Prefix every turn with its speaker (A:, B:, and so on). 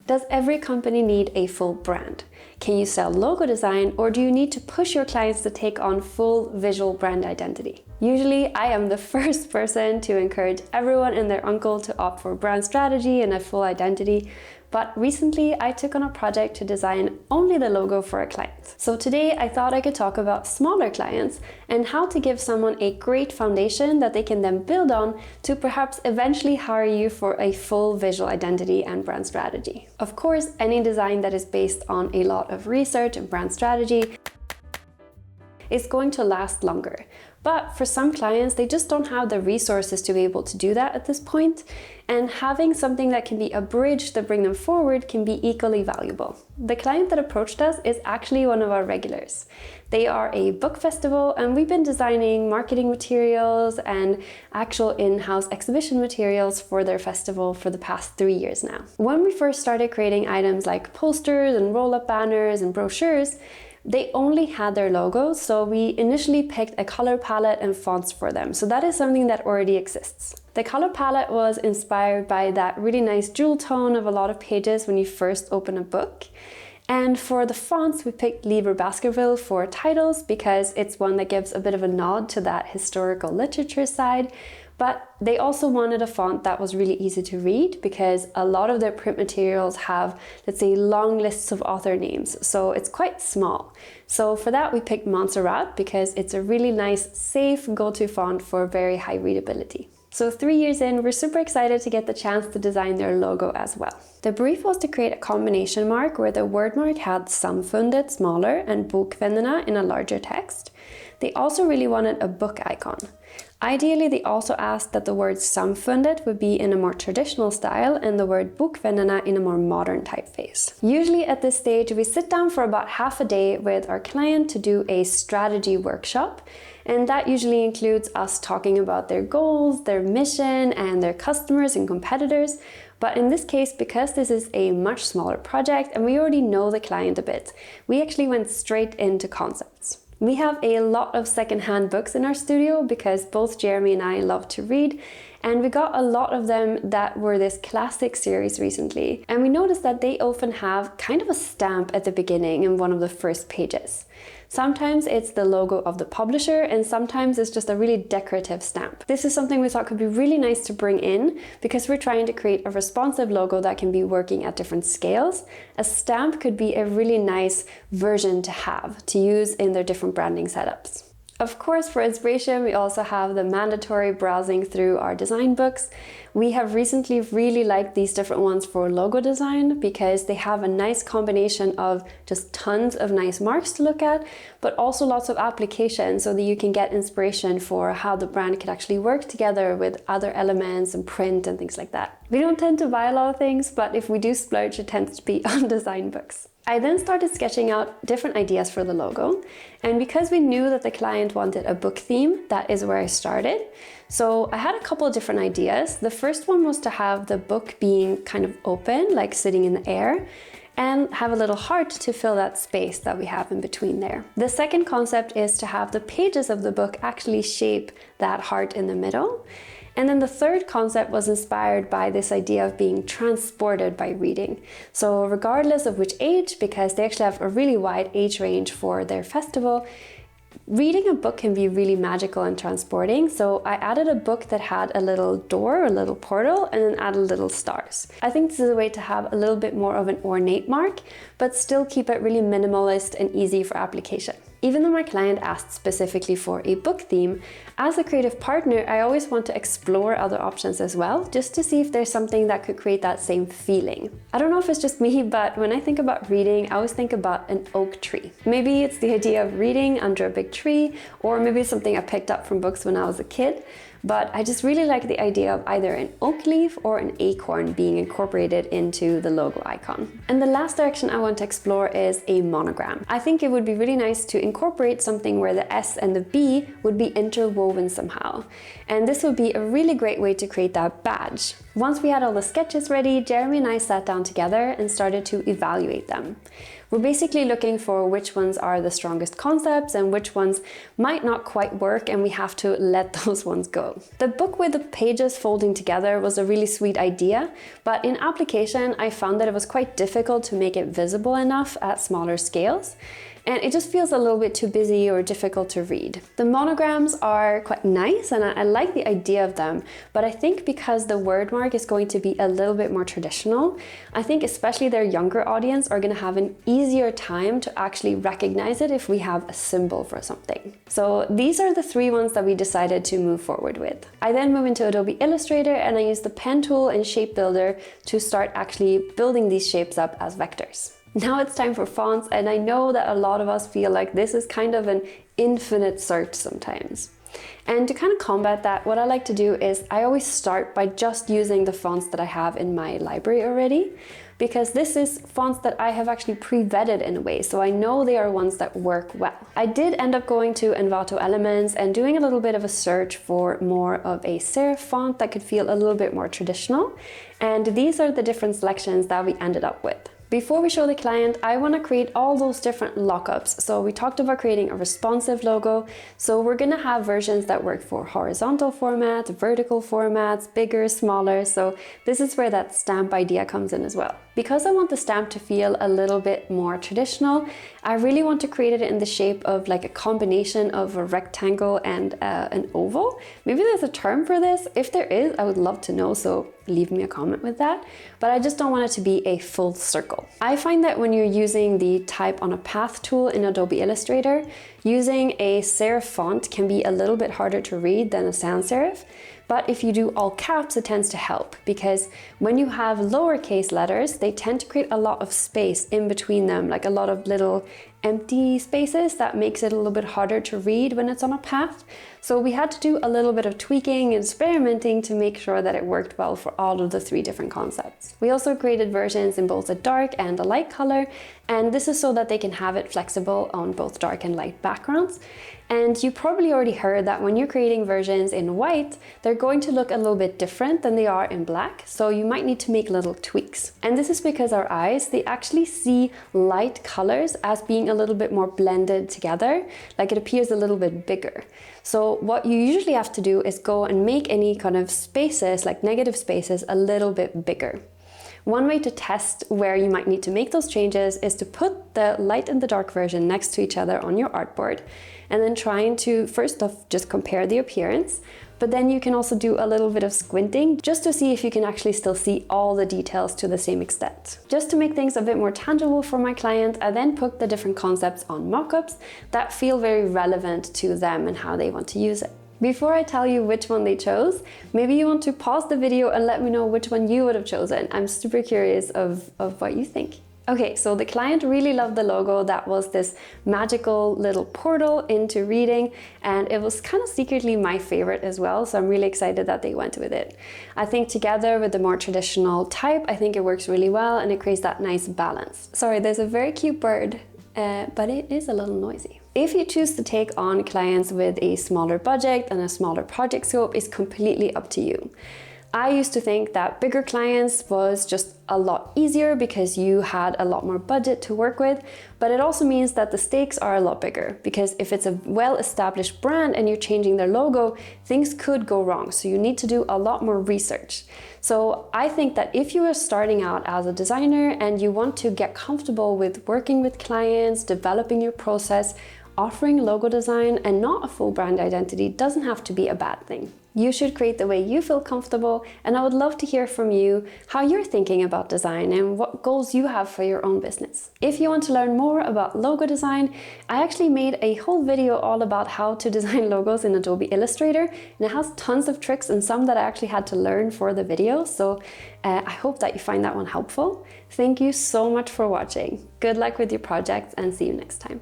A: Does every company need a full brand? Can you sell logo design, or do you need to push your clients to take on full visual brand identity? Usually, I am the first person to encourage everyone and their uncle to opt for brand strategy and a full identity. But recently, I took on a project to design only the logo for a client. So today, I thought I could talk about smaller clients and how to give someone a great foundation that they can then build on to perhaps eventually hire you for a full visual identity and brand strategy. Of course, any design that is based on a lot of research and brand strategy is going to last longer. But for some clients, they just don't have the resources to be able to do that at this point. And having something that can be a bridge to bring them forward can be equally valuable. The client that approached us is actually one of our regulars. They are a book festival, and we've been designing marketing materials and actual in-house exhibition materials for their festival for the past 3 years now. When we first started creating items like posters and roll-up banners and brochures, they only had their logos, so we initially picked a color palette and fonts for them. So that is something that already exists. The color palette was inspired by that really nice jewel tone of a lot of pages when you first open a book. And for the fonts, we picked Liber Baskerville for titles because it's one that gives a bit of a nod to that historical literature side. But they also wanted a font that was really easy to read because a lot of their print materials have, let's say, long lists of author names. So it's quite small. So for that, we picked Montserrat because it's a really nice, safe go-to font for very high readability. So 3 years in, we're super excited to get the chance to design their logo as well. The brief was to create a combination mark where the word mark had Samfundet smaller and Bokvännerna in a larger text. They also really wanted a book icon. Ideally, they also asked that the word Samfundet would be in a more traditional style and the word Bokvännerna in a more modern typeface. Usually at this stage, we sit down for about half a day with our client to do a strategy workshop. And that usually includes us talking about their goals, their mission, and their customers and competitors. But in this case, because this is a much smaller project and we already know the client a bit, we actually went straight into concepts. We have a lot of secondhand books in our studio because both Jeremy and I love to read, and we got a lot of them that were this classic series recently. And we noticed that they often have kind of a stamp at the beginning in one of the first pages. Sometimes it's the logo of the publisher, and sometimes it's just a really decorative stamp. This is something we thought could be really nice to bring in because we're trying to create a responsive logo that can be working at different scales. A stamp could be a really nice version to have to use in their different branding setups. Of course, for inspiration, we also have the mandatory browsing through our design books. We have recently really liked these different ones for logo design because they have a nice combination of just tons of nice marks to look at, but also lots of applications so that you can get inspiration for how the brand could actually work together with other elements and print and things like that. We don't tend to buy a lot of things, but if we do splurge, it tends to be on design books. I then started sketching out different ideas for the logo, and because we knew that the client wanted a book theme, that is where I started. So I had a couple of different ideas. The first one was to have the book being kind of open, like sitting in the air, and have a little heart to fill that space that we have in between there. The second concept is to have the pages of the book actually shape that heart in the middle. And then the third concept was inspired by this idea of being transported by reading. So regardless of which age, because they actually have a really wide age range for their festival, reading a book can be really magical and transporting. So I added a book that had a little door, a little portal, and then added little stars. I think this is a way to have a little bit more of an ornate mark, but still keep it really minimalist and easy for application. Even though my client asked specifically for a book theme, as a creative partner, I always want to explore other options as well, just to see if there's something that could create that same feeling. I don't know if it's just me, but when I think about reading, I always think about an oak tree. Maybe it's the idea of reading under a big tree, or maybe it's something I picked up from books when I was a kid. But I just really like the idea of either an oak leaf or an acorn being incorporated into the logo icon. And the last direction I want to explore is a monogram. I think it would be really nice to incorporate something where the S and the B would be interwoven somehow. And this would be a really great way to create that badge. Once we had all the sketches ready, Jeremy and I sat down together and started to evaluate them. We're basically looking for which ones are the strongest concepts and which ones might not quite work, and we have to let those ones go. The book with the pages folding together was a really sweet idea, but in application I found that it was quite difficult to make it visible enough at smaller scales. And it just feels a little bit too busy or difficult to read. The monograms are quite nice and I like the idea of them, but I think because the word mark is going to be a little bit more traditional, I think especially their younger audience are going to have an easier time to actually recognize it if we have a symbol for something. So these are the 3 ones that we decided to move forward with. I then moved into Adobe Illustrator and I used the pen tool and shape builder to start actually building these shapes up as vectors. Now it's time for fonts, and I know that a lot of us feel like this is kind of an infinite search sometimes. And to kind of combat that, what I like to do is I always start by just using the fonts that I have in my library already, because this is fonts that I have actually pre-vetted in a way, so I know they are ones that work well. I did end up going to Envato Elements and doing a little bit of a search for more of a serif font that could feel a little bit more traditional, and these are the different selections that we ended up with. Before we show the client, I want to create all those different lockups. So we talked about creating a responsive logo. So we're going to have versions that work for horizontal formats, vertical formats, bigger, smaller. So this is where that stamp idea comes in as well. Because I want the stamp to feel a little bit more traditional, I really want to create it in the shape of like a combination of a rectangle and an oval. Maybe there's a term for this. If there is, I would love to know, so leave me a comment with that. But I just don't want it to be a full circle. I find that when you're using the Type on a Path tool in Adobe Illustrator, using a serif font can be a little bit harder to read than a sans serif. But if you do all caps, it tends to help, because when you have lowercase letters, they tend to create a lot of space in between them, like a lot of little empty spaces that makes it a little bit harder to read when it's on a path. So we had to do a little bit of tweaking and experimenting to make sure that it worked well for all of the 3 different concepts. We also created versions in both a dark and a light color, and this is so that they can have it flexible on both dark and light backgrounds. And you probably already heard that when you're creating versions in white, they're going to look a little bit different than they are in black, so you might need to make little tweaks. And this is because our eyes, they actually see light colors as being a little bit more blended together, like it appears a little bit bigger. So what you usually have to do is go and make any kind of spaces, like negative spaces, a little bit bigger. One way to test where you might need to make those changes is to put the light and the dark version next to each other on your artboard, and then trying to first off just compare the appearance, but then you can also do a little bit of squinting just to see if you can actually still see all the details to the same extent. Just to make things a bit more tangible for my client, I then put the different concepts on mockups that feel very relevant to them and how they want to use it. Before I tell you which one they chose, maybe you want to pause the video and let me know which one you would have chosen. I'm super curious of what you think. Okay, so the client really loved the logo. That was this magical little portal into reading, and it was kind of secretly my favorite as well, so I'm really excited that they went with it. I think together with the more traditional type, I think it works really well and it creates that nice balance. Sorry, there's a very cute bird, but it is a little noisy. If you choose to take on clients with a smaller budget and a smaller project scope, is completely up to you. I used to think that bigger clients was just a lot easier because you had a lot more budget to work with, but it also means that the stakes are a lot bigger, because if it's a well-established brand and you're changing their logo, things could go wrong, so you need to do a lot more research. So I think that if you are starting out as a designer and you want to get comfortable with working with clients, developing your process, offering logo design and not a full brand identity doesn't have to be a bad thing. You should create the way you feel comfortable, and I would love to hear from you how you're thinking about design and what goals you have for your own business. If you want to learn more about logo design, I actually made a whole video all about how to design logos in Adobe Illustrator, and it has tons of tricks and some that I actually had to learn for the video, so I hope that you find that one helpful. Thank you so much for watching. Good luck with your projects and see you next time.